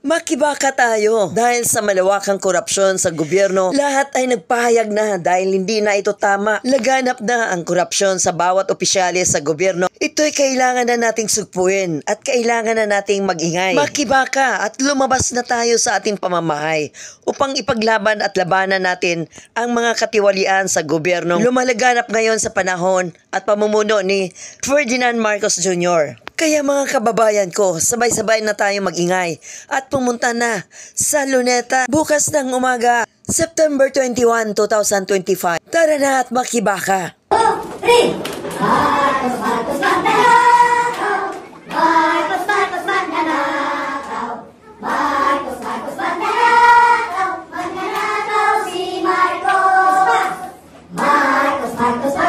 Makibaka tayo dahil sa malawakang korupsyon sa gobyerno. Lahat ay nagpahayag na dahil hindi na ito tama. Laganap na ang korupsyon sa bawat opisyales sa gobyerno. Ito'y kailangan na nating sugpuin at kailangan na nating mag-ingay. Makibaka at lumabas na tayo sa ating pamamahay upang ipaglaban at labanan natin ang mga katiwalian sa gobyerno. Lumalaganap ngayon sa panahon at pamumuno ni Ferdinand Marcos Jr. Kaya mga kababayan ko, sabay-sabay na tayo mag-ingay at pumunta na sa Luneta bukas ng umaga, September 21, 2025. Tara na at makibaka! 2, 3! Marcos, Marcos, Magnanakaw! Marcos, Marcos, Magnanakaw! Marcos, Marcos, Magnanakaw! Magnanakaw si Marcos! Marcos, Marcos, Magnanakaw!